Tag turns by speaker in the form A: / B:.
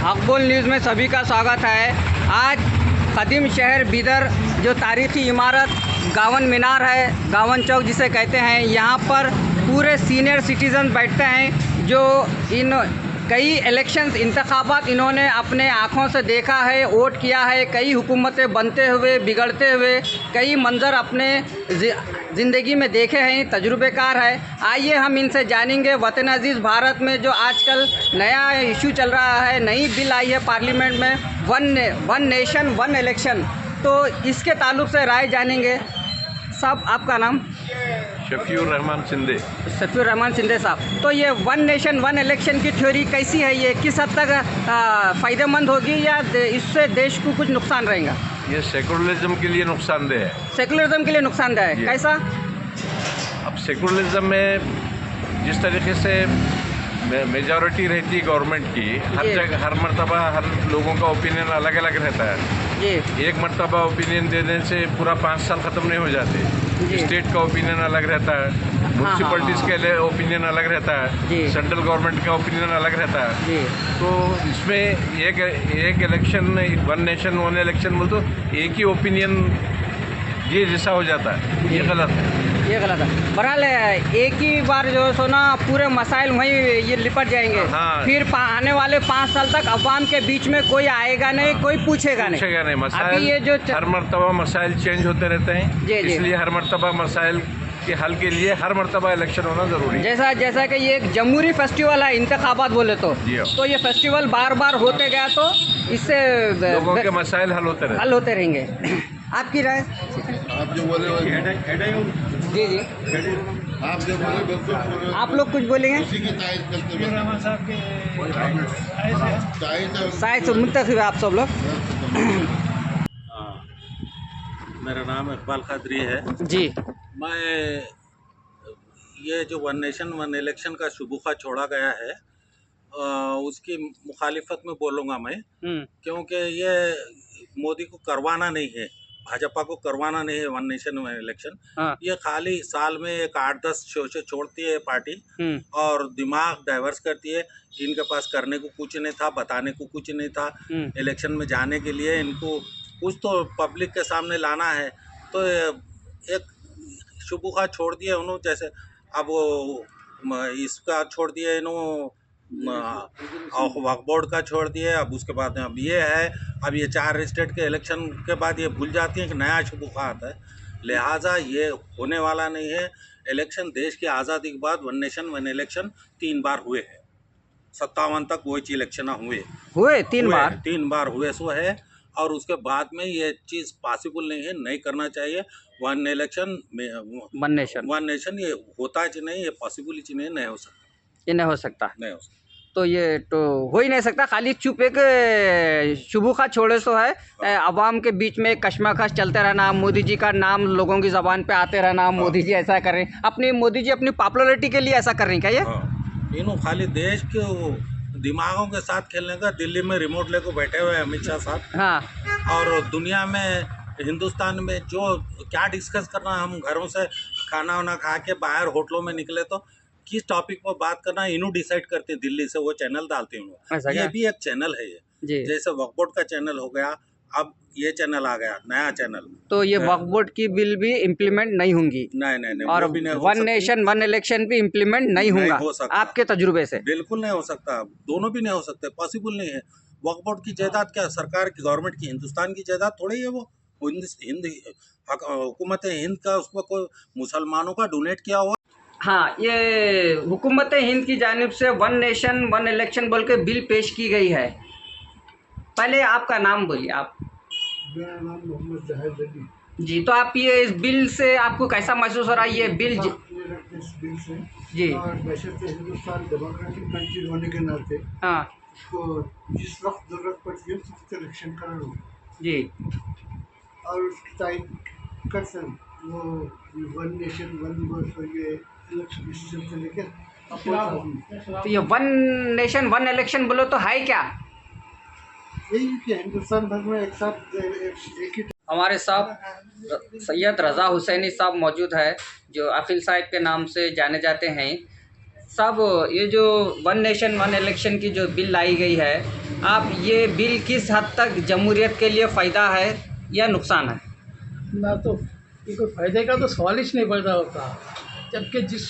A: अकबोल news में सभी का स्वागत है। आज कदीम शहर बिदर जो तारीखी इमारत गावन मीनार है, गावन चौक जिसे कहते हैं, यहाँ पर पूरे सीनियर सिटीज़न बैठते हैं जो इन कई इलेक्शंस इंतखाबात इन्होंने अपने आँखों से देखा है, वोट किया है, कई हुकूमतें बनते हुए बिगड़ते हुए कई मंजर अपने ज़िंदगी में देखे हैं, तजुर्बेकार है। आइए हम इनसे जानेंगे वतन अजीज़ भारत में जो आजकल नया इशू चल रहा है, नई बिल आई है पार्लियामेंट में, वन नेशन वन इलेक्शन, तो इसके ताल्लुक से राय जानेंगे। साहब आपका नाम?
B: शफीउर रहमान सिंधे।
A: शफीउर रहमान सिंधे साहब, तो ये वन नेशन वन इलेक्शन की थ्योरी कैसी है? ये किस हद तक फ़ायदेमंद होगी या इससे देश को कुछ नुकसान रहेगा?
B: ये सेकुलरिज्म के लिए नुकसानदेह है।
A: सेकुलरिज्म के लिए नुकसानदेह है, कैसा?
B: अब सेकुलरिज्म में जिस तरीके से मेजॉरिटी रहती है गवर्नमेंट की, हर जगह हर मर्तबा हर लोगों का ओपिनियन अलग अलग रहता है। एक मर्तबा ओपिनियन देने से पूरा 5 साल ख़त्म नहीं हो जाते। स्टेट का ओपिनियन अलग रहता है, म्यूनसिपलिटीज़ के ओपिनियन अलग रहता है, सेंट्रल गवर्नमेंट का ओपिनियन अलग रहता है। तो इसमें एक election one nation one election बोल तो एक ही ओपिनियन ये जैसा हो जाता है, ये गलत है।
A: ये गलत है। बहरहाल एक ही बार जो सो ना पूरे मसाइल वहीं ये लिपट जाएंगे। फिर आने वाले 5 साल तक अवाम के बीच में कोई आएगा नहीं, कोई पूछेगा नहीं।
B: मसाइल
A: ये जो
B: हर मर्तबा मसाइल चेंज होते रहते हैं, इसलिए हर मर्तबा मसाइल के हल के लिए हर मर्तबा इलेक्शन होना ज़रूरी है।
A: जैसा कि ये एक जमहूरी फेस्टिवल है, इंतखाबात बोले तो ये फेस्टिवल बार बार होते गया तो इससे
B: लोगों के मसाइल हल होते रहेंगे।
A: आपकी राय?
C: आप जो बोले
A: जी जी,
C: आप जो बोले बिल्कुल,
A: आप लोग कुछ बोलेंगे?
C: उसी की तारीफ करते हैं।
A: शायद मुंतखब आप सब लोग।
D: मेरा नाम इकबाल कादरी है
A: जी।
D: मैं ये जो वन नेशन वन इलेक्शन का शुबूखा छोड़ा गया है उसकी मुखालिफत में बोलूँगा मैं, क्योंकि ये मोदी को करवाना नहीं है, भाजपा को करवाना नहीं है वन नेशन वन इलेक्शन। ये खाली साल में एक 8-10 शो से छोड़ती है पार्टी और दिमाग डाइवर्स करती है। इनके पास करने को कुछ नहीं था, बताने को कुछ नहीं था। इलेक्शन में जाने के लिए इनको कुछ तो पब्लिक के सामने लाना है, तो एक शुबूखा छोड़ दिया उन्होंने। जैसे अब वो इसका छोड़ दिया इन्होंने, वक्फ बोर्ड का छोड़ दिए, अब उसके बाद अब ये है, अब ये 4 स्टेट के इलेक्शन के बाद ये भूल जाती हैं कि नया शुबूखा आता है। लिहाजा ये होने वाला नहीं है। इलेक्शन देश की आज़ादी के बाद वन नेशन वन इलेक्शन 3 बार हुए हैं। 57 तक वो इलेक्शन हुए 3 बार हुए सो है, और उसके बाद में ये चीज़ पॉसिबल नहीं है, नहीं करना चाहिए। वन इलेक्शन वन नेशन ये होता है नहीं, ये पॉसिबल ही नहीं हो सकता।
A: ये नहीं हो सकता,
D: नहीं हो सकता।
A: तो ये तो हो ही नहीं सकता। खाली चुप एक शुबूखा छोड़े सो है, अवाम के बीच में कशमकश चलते रहना, मोदी जी का नाम लोगों की ज़बान पे आते रहना, मोदी जी ऐसा कर रहे हैं, मोदी जी अपनी पॉपुलैरिटी के लिए ऐसा कर रही हैं क्या ये?
D: इन्हों खाली देश के दिमागों के साथ खेलने का, दिल्ली में रिमोट लेकर बैठे हुए हैं अमित शाह साहब। और दुनिया में हिंदुस्तान में जो क्या डिस्कस करना, हम घरों से खाना वाना खा के बाहर होटलों में निकले तो किस टॉपिक पर बात करना इन्हों डिसाइड करते हैं। दिल्ली से वो चैनल डालते हैं, ये भी एक चैनल है ये। जैसे वक्फ बोर्ड का चैनल हो गया, अब ये चैनल आ गया, नया चैनल।
A: तो ये वक्फ बोर्ड की बिल भी इम्प्लीमेंट नहीं होंगी?
D: नहीं,
A: और वन नेशन वन इलेक्शन भी इम्प्लीमेंट नहीं होगा आपके तजुर्बे से?
D: बिल्कुल नहीं हो सकता, दोनों भी नहीं हो सकते, पॉसिबल नहीं है। वक्फ बोर्ड की जायदाद क्या सरकार की, गवर्नमेंट की, हिंदुस्तान की जायदाद थोड़ी है वो। हुकूमत हिंद का उसको कोई मुसलमानों का डोनेट किया हुआ।
A: हाँ, ये हुकूमत हिंद की जानिब से वन नेशन वन इलेक्शन बोल के बिल पेश की गई है। पहले आपका नाम बोलिए आप।
C: मेरा नाम मोहम्मद जाहिद अली
A: जी। तो आप ये इस बिल से आपको कैसा महसूस हो रहा है? ये बिल
C: इस बिल से
A: जी,
C: और वैसे तो हिंदुस्तान डेमोक्रेटिक कंट्री होने के नाते
A: हाँ
C: तो जिस वक्त ज़रूरत पड़ती है उस वक्त इलेक्शन कराना
A: जी,
C: और उसकी तारीख कर सकें वो वन नेशन वन वोट ये इलेक्शन सिस्टम से लेकर।
A: तो ये वन नेशन वन इलेक्शन बोलो तो है क्या?
C: यही कि हिंदुस्तान भर में एक साथ एक ही।
A: हमारे साहब सैयद रज़ा हुसैनी साहब मौजूद है, जो अखिल साहब के नाम से जाने जाते हैं। साहब, ये जो वन नेशन वन इलेक्शन की जो बिल लाई गई है, आप ये बिल किस हद तक जमहूरियत के लिए फ़ायदा है या नुकसान है?
E: ना तो ये कोई फायदे का तो सवाल ही नहीं पैदा होता, जबकि जिस